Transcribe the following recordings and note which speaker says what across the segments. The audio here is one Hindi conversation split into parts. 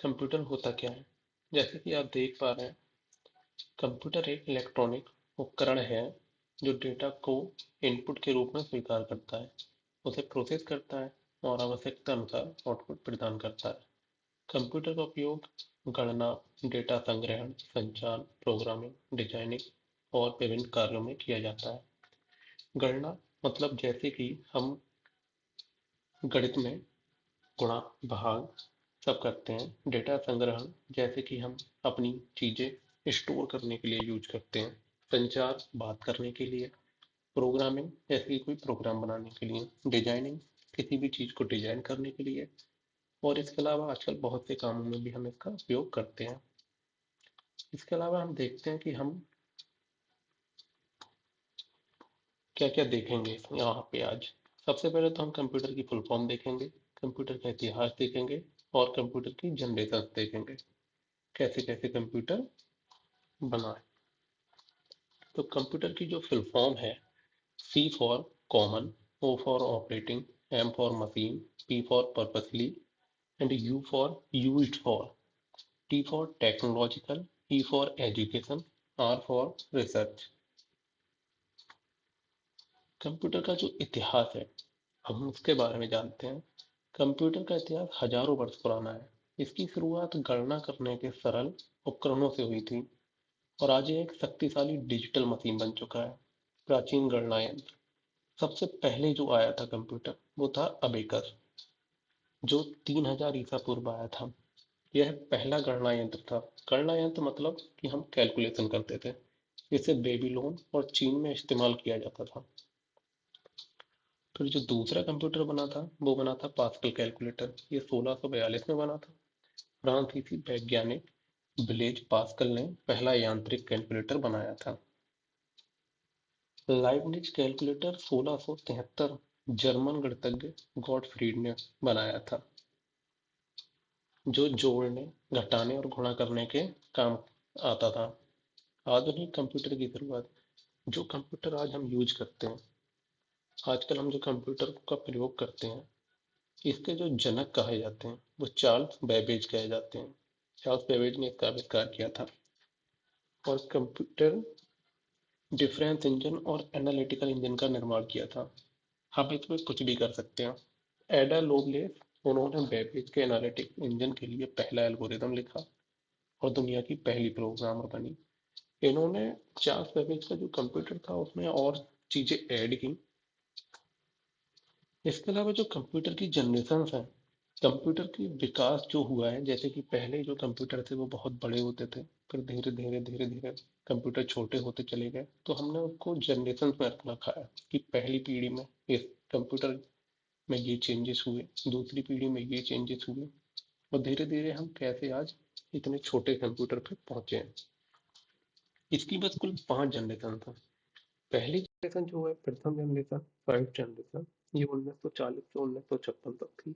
Speaker 1: कंप्यूटर होता क्या है? जैसे कि आप देख पा रहे हैं, कंप्यूटर एक इलेक्ट्रॉनिक उपकरण है जो डेटा को इनपुट के रूप में स्वीकार करता है, उसे प्रोसेस करता है और आवश्यकता अनुसार आउटपुट प्रदान करता है। कंप्यूटर का उपयोग गणना, डेटा संग्रहण, संचार, प्रोग्रामिंग, डिजाइनिंग और विभिन्न कार्यों में किया जाता है। गणना मतलब जैसे कि हम गणित में गुणा, भाग सब करते हैं। डेटा संग्रहण जैसे कि हम अपनी चीजें स्टोर करने के लिए यूज करते हैं। संचार बात करने के लिए। प्रोग्रामिंग जैसे कि कोई प्रोग्राम बनाने के लिए। डिजाइनिंग किसी भी चीज को डिजाइन करने के लिए। और इसके अलावा आजकल बहुत से कामों में भी हम इसका उपयोग करते हैं। इसके अलावा हम देखते हैं कि हम क्या क्या देखेंगे यहाँ पे आज। सबसे पहले तो हम कंप्यूटर की फुल फॉर्म देखेंगे, कंप्यूटर का इतिहास देखेंगे और कंप्यूटर की जनरेशन देखेंगे, कैसे कैसे कंप्यूटर बना है। तो कंप्यूटर की जो फुल फॉर्म है, C for common, O for operating, M for machine, P for purposely and U for used for, T for technological, E for education, R for research. Computer का जो इतिहास है, हम उसके बारे में जानते हैं। कंप्यूटर का इतिहास हजारों वर्ष पुराना है। इसकी शुरुआत गणना करने के सरल उपकरणों से हुई थी और आज ये एक शक्तिशाली डिजिटल मशीन बन चुका है। प्राचीन गणना यंत्र, सबसे पहले जो आया था कंप्यूटर वो था अबेकस, जो 3000 ईसा पूर्व आया था। यह पहला गणना यंत्र था। गणना यंत्र मतलब कि हम कैलकुलेशन करते थे। इसे बेबीलोन और चीन में इस्तेमाल किया जाता था। फिर जो दूसरा कंप्यूटर बना था वो बना था पास्कल कैलकुलेटर। ये 1642 में बना था। फ्रांसीसी वैज्ञानिक ब्लेज पास्कल ने पहला यांत्रिक कैलकुलेटर बनाया था। लाइबनिज कैलकुलेटर 1673 जर्मन गणितज्ञ गॉटफ्रीड ने बनाया था, जो जोड़ने, घटाने और गुणा करने के काम आता था। आधुनिक कंप्यूटर की शुरुआत, जो कंप्यूटर आज हम यूज करते हैं, आजकल हम जो कंप्यूटर का प्रयोग करते हैं, इसके जो जनक कहे जाते हैं वो चार्ल्स बेबेज कहे जाते हैं। चार्ल्स बेबेज ने इसका आविष्कार किया था। और कंप्यूटर डिफरेंस इंजन और एनालिटिकल इंजन का निर्माण किया था। हम इसमें कुछ भी कर सकते हैं। एडा लोवलेस, उन्होंने बेबेज के एनालिटिक इंजन के लिए पहला एल्गोरिदम लिखा और दुनिया की पहली प्रोग्रामर बनी। इन्होंने, चार्ल्स बेबेज का जो कंप्यूटर था उसमें और चीजें ऐड की। इसके अलावा जो कंप्यूटर की जनरेशन है, कंप्यूटर की विकास जो हुआ है, जैसे कि पहले जो कंप्यूटर थे वो बहुत बड़े होते थे, फिर धीरे धीरे धीरे धीरे कंप्यूटर छोटे होते चले गए, तो हमने उसको जनरेशन में रखा है कि पहली पीढ़ी में इस कंप्यूटर में ये चेंजेस हुए, दूसरी पीढ़ी में ये चेंजेस हुए और धीरे धीरे हम कैसे आज इतने छोटे कंप्यूटर पे पहुंचे हैं। इसकी बस कुल 5 जनरेशन था। पहली जनरेशन जो है, प्रथम जनरेशन, फर्स्ट जनरेशन, ये 1940 से 1956 तक थी।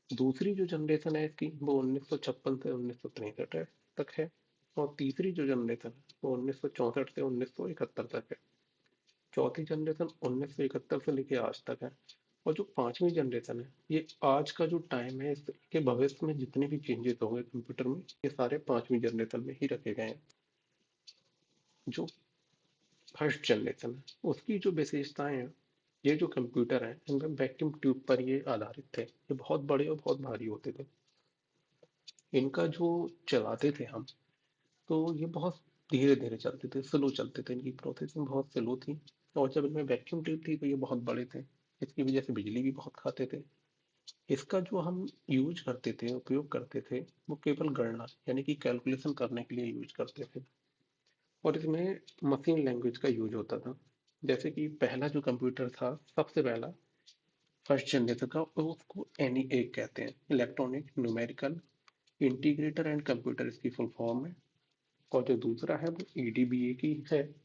Speaker 1: दूसरी जो जनरेशन है इसकी वो 1956 से 1963 तक है। और तीसरी जो जनरेशन है वो 1964 से 1971 तक है। चौथी जनरेशन 1971 से लेके आज तक है। और जो पांचवी जनरेशन है, ये आज का जो टाइम है, इसके भविष्य में जितने भी चेंजेस हो गए कंप्यूटर में, ये सारे पांचवी जनरेशन में ही रखे गए हैं। जो फर्स्ट जनरेशन है उसकी जो विशेषताएं हैं, ये जो कंप्यूटर है इनमें वैक्यूम ट्यूब पर ये आधारित थे। ये बहुत बड़े और बहुत भारी होते थे। इनका जो चलाते थे हम, तो ये बहुत धीरे धीरे चलते थे, स्लो चलते थे, इनकी प्रोसेसिंग बहुत स्लो थी। और जब इनमें वैक्यूम ट्यूब थी तो ये बहुत बड़े थे। इसकी वजह से बिजली भी बहुत खाते थे। इसका जो हम यूज करते थे, उपयोग करते थे, वो केवल गणना यानी कि कैलकुलेशन करने के लिए यूज करते थे। और इसमें मशीन लैंग्वेज का यूज होता था। जैसे कि पहला जो कंप्यूटर था, सबसे पहला फर्स्ट जनरेशन का, उसको NEA कहते हैं, electronic numerical integrator and computer, इसकी फुल फॉर्म है। और जो दूसरा है वो EDBA की है,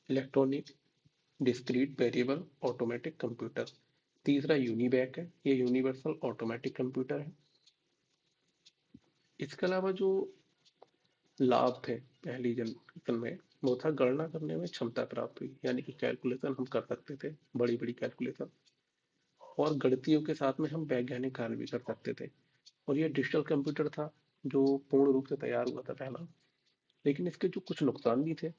Speaker 1: electronic discrete variable automatic computer. तीसरा यूनिवैक है, ये यूनिवर्सल ऑटोमेटिक कंप्यूटर है। इसके अलावा जो लाभ थे पहली जनरेशन में, वो था गणना करने में क्षमता प्राप्त हुई, यानी कि कैलकुलेशन हम कर सकते थे, बड़ी बड़ी कैलकुलेशन। और गणितियों के साथ में हम वैज्ञानिक कार्य भी कर सकते थे। और ये डिजिटल कंप्यूटर था जो पूर्ण रूप से तैयार हुआ था पहला। लेकिन इसके जो कुछ नुकसान भी थे।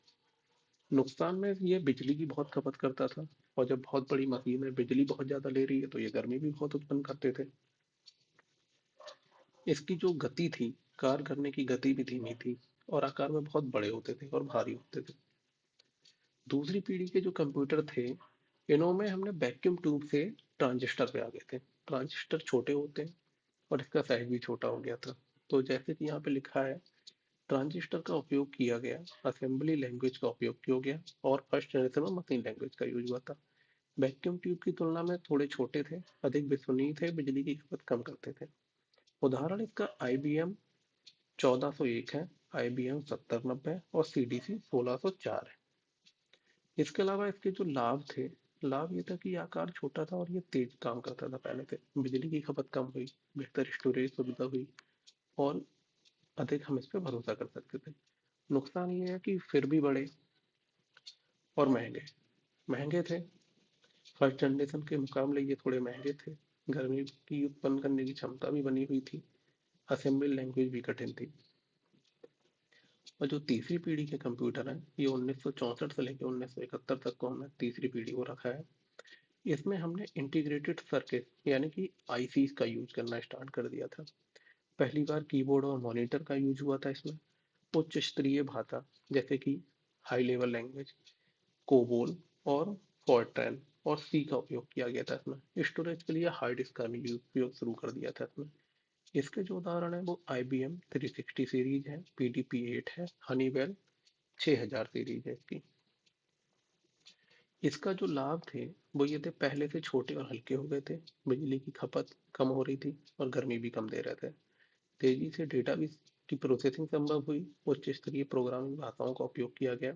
Speaker 1: नुकसान में ये बिजली की बहुत खपत करता था, और जब बहुत बड़ी मशीन है बिजली बहुत ज्यादा ले रही है तो ये गर्मी भी बहुत उत्पन्न करते थे। इसकी जो गति थी, कार्य करने की गति भी धीमी थी, और आकार में बहुत बड़े होते थे और भारी होते थे। दूसरी पीढ़ी के जो कंप्यूटर थे, इनमें हमने वैक्यूम ट्यूब से ट्रांजिस्टर पे आ गए थे। ट्रांजिस्टर छोटे होते हैं और इसका साइज भी छोटा हो गया था। तो जैसे कि यहाँ पे लिखा है, ट्रांजिस्टर का उपयोग किया गया, असेंबली लैंग्वेज का उपयोग किया गया, और फर्स्ट जनरेशन में मशीन लैंग्वेज का यूज हुआ था। वैक्यूम ट्यूब की तुलना में थोड़े छोटे थे, अधिक विश्वसनीय थे, बिजली की खपत कम करते थे। उदाहरण इसका IBM 1401 है, IBM 7090 और CDC 1604 है। इसके अलावा इसके जो लाभ थे, लाभ ये था कि ये आकार छोटा था और ये तेज काम करता था पहले से। बिजली की खपत कम हुई, बेहतर स्टोरेज सुविधा हुई, और अधिक हम इस पर भरोसा कर सकते थे। नुकसान ये है कि फिर भी बड़े और महंगे। महंगे थे, फर्स्ट जनरेशन के मुकाबले ये थोड़े महंगे थे। गर्मी की उत्पन्न करने की क्षमता भी बनी हुई थी। असेंबली लैंग्वेज भी कठिन थी। और जो तीसरी पीढ़ी के कंप्यूटर हैं, ये 1964 से लेकर 1971 तक को हमने तीसरी पीढ़ी को रखा है। इसमें हमने इंटीग्रेटेड सर्किट यानी कि आईसी का यूज करना स्टार्ट कर दिया था। पहली बार कीबोर्ड और मॉनिटर का यूज हुआ था इसमें। उच्च स्तरीय भाषा जैसे कि हाई लेवल लैंग्वेज, कोबोल और फॉर्ट्रैन और सी का उपयोग किया गया था इसमें। स्टोरेज के लिए हार्ड डिस्क का भी उपयोग शुरू कर दिया था इसमें। इसके जो उदाहरण है वो IBM 360 सीरीज है, PDP-8 है, हनीवेल 6000 सीरीज है इसकी। इसका जो लाभ थे वो ये थे, पहले से छोटे और हल्के हो गए थे, बिजली की खपत कम हो रही थी और गर्मी भी कम दे रहे थे, तेजी से डेटा भी की प्रोसेसिंग संभव हुई, उच्च स्तरीय प्रोग्रामिंग भाषाओं का उपयोग किया गया।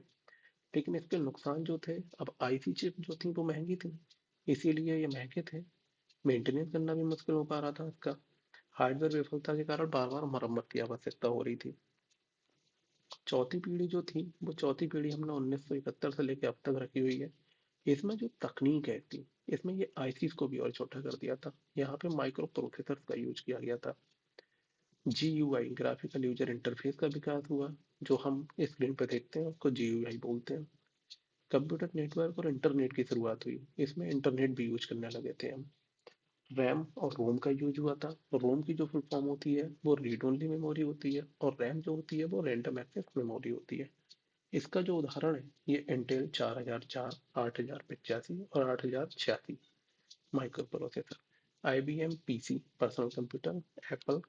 Speaker 1: लेकिन इसके नुकसान जो थे, अब आईसी चिप जो थी वो महंगी थी, इसीलिए ये महंगे थे। मेंटेनेंस करना भी मुश्किल हो पा रहा था इसका। हार्डवेयर विफलता के कारण बार बार मरम्मत की आवश्यकता हो रही थी। चौथी पीढ़ी जो थी, वो चौथी पीढ़ी हमने 1971 से लेकर अब तक रखी हुई है। इसमें जो तकनीक है थी, इसमें ये आईसीस को भी और छोटा कर दिया था। यहाँ पे माइक्रो प्रोसेसर का यूज किया गया था। GUI ग्राफिकल यूजर इंटरफेस का विकास हुआ। जो हम स्क्रीन पर देखते हैं उसको GUI बोलते हैं। कंप्यूटर नेटवर्क और इंटरनेट की शुरुआत हुई, इसमें इंटरनेट भी यूज करने लगे थे हम। रैम और रोम का यूज हुआ था। रोम की जो फुल फॉर्म होती है वो रीड ओनली मेमोरी होती है, और रैम जो होती है वो रैंडम एक्सेस मेमोरी होती है। इसका जो उदाहरण है, ये इंटेल 4004, 8085 और 8086 micro processor, IBM PC personal computer, Apple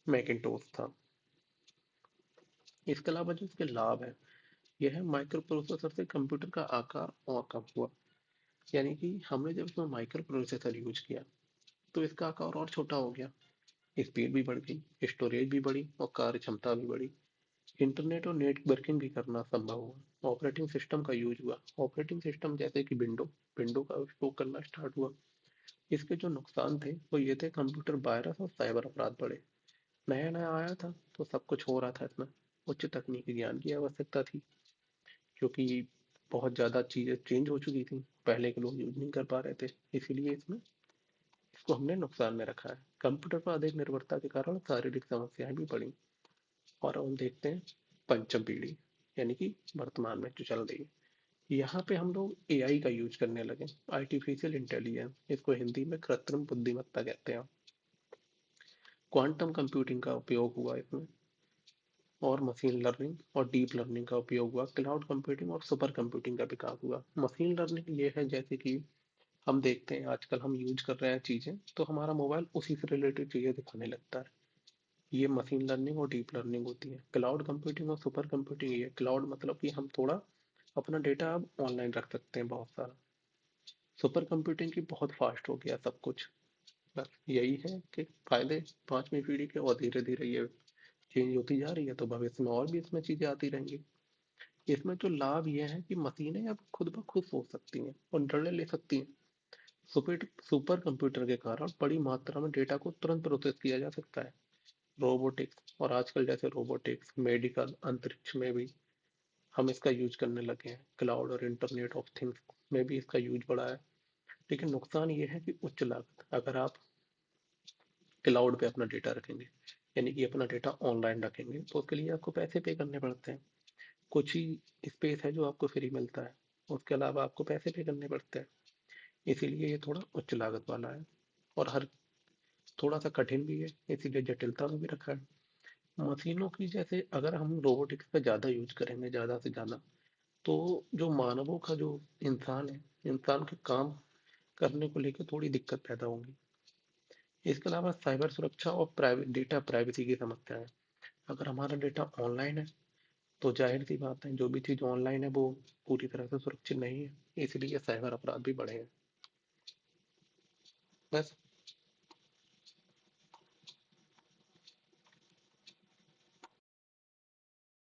Speaker 1: Macintosh था। इसके अलावा जो इसके लाभ है, यह है माइक्रो प्रोसेसर से कंप्यूटर का आकार और कम हुआ। यानी कि हमने जब इसमें माइक्रो प्रोसेसर यूज किया तो इसका आकार और छोटा हो गया, स्पीड भी बढ़ गई, स्टोरेज भी बढ़ी और कार्य क्षमता भी बढ़ी। इंटरनेट और नेटवर्किंग भी करना संभव हुआ। ऑपरेटिंग सिस्टम का यूज हुआ, ऑपरेटिंग सिस्टम जैसे कि विंडो विंडो का उपयोग करना स्टार्ट हुआ। इसके जो नुकसान थे वो ये थे, कंप्यूटर वायरस और साइबर अपराध बढ़े। नया नया आया था तो सब कुछ हो रहा था इसमें। उच्च तकनीकी ज्ञान की आवश्यकता थी, क्योंकि बहुत ज़्यादा चीज़ें चेंज हो चुकी थी, पहले के लोग यूज नहीं कर पा रहे थे। इसीलिए इसमें इसको हमने नुकसान में रखा है। कंप्यूटर पर अधिक निर्भरता के कारण शारीरिक समस्याएं भी बढ़ी। और हम देखते हैं पंचम पीढ़ी, यानी कि वर्तमान में जो चल रही है, यहाँ पे हम लोग AI का यूज करने लगे। आर्टिफिशियल इंटेलिजेंस, इसको हिंदी में कृत्रिम बुद्धिमत्ता कहते हैं। क्वांटम कंप्यूटिंग का उपयोग हुआ इसमें, और मशीन लर्निंग और डीप लर्निंग का उपयोग हुआ। क्लाउड कंप्यूटिंग और सुपर कंप्यूटिंग का विकास हुआ। मशीन लर्निंग ये है, जैसे कि हम देखते हैं आजकल हम यूज कर रहे हैं चीज़ें, तो हमारा मोबाइल उसी से रिलेटेड चीज़ें दिखाने लगता है। ये मशीन लर्निंग और डीप लर्निंग होती है। क्लाउड कंप्यूटिंग और सुपर कंप्यूटिंग, ये क्लाउड मतलब कि हम थोड़ा अपना डेटा अब ऑनलाइन रख सकते हैं बहुत सारा। सुपर कंप्यूटिंग की बहुत फास्ट हो गया सब कुछ। बस यही है कि फायदे पांचवी पीढ़ी के, और धीरे धीरे ये चेंज होती जा रही है, तो भविष्य में और भी इसमें चीजें आती रहेंगी। इसमें जो लाभ ये है कि मशीनें अब खुद ब खुद सोच सकती हैं और निर्णय ले सकती हैं। सुपर सुपर कंप्यूटर के कारण बड़ी मात्रा में डेटा को तुरंत प्रोसेस किया जा सकता है। रोबोटिक्स, और आजकल जैसे रोबोटिक्स, मेडिकल, अंतरिक्ष में भी हम इसका यूज करने लगे हैं। क्लाउड और इंटरनेट ऑफ थिंग्स में भी इसका यूज बढ़ा है। लेकिन नुकसान ये है कि उच्च लागत। अगर आप क्लाउड पे अपना डेटा रखेंगे, यानी कि अपना डेटा ऑनलाइन रखेंगे, तो उसके लिए आपको पैसे पे करने पड़ते हैं। कुछ ही स्पेस है जो आपको फ्री मिलता है, उसके अलावा आपको पैसे पे करने पड़ते हैं। इसीलिए ये थोड़ा उच्च लागत वाला है, और हर थोड़ा सा कठिन भी है, इसीलिए जटिलता में भी रखा है। मशीनों की जैसे अगर हम रोबोटिक्स का ज़्यादा यूज करेंगे, ज़्यादा से ज़्यादा, तो जो मानवों का जो इंसान है, इंसान के काम करने को लेकर थोड़ी दिक्कत पैदा होगी। इसके अलावा साइबर सुरक्षा और प्राइवेट डेटा प्राइवेसी की समस्या है। अगर हमारा डेटा ऑनलाइन है तो जाहिर सी बात है जो भी चीज़ ऑनलाइन है वो पूरी तरह से सुरक्षित नहीं है, इसलिए साइबर अपराध भी बढ़े हैं। बस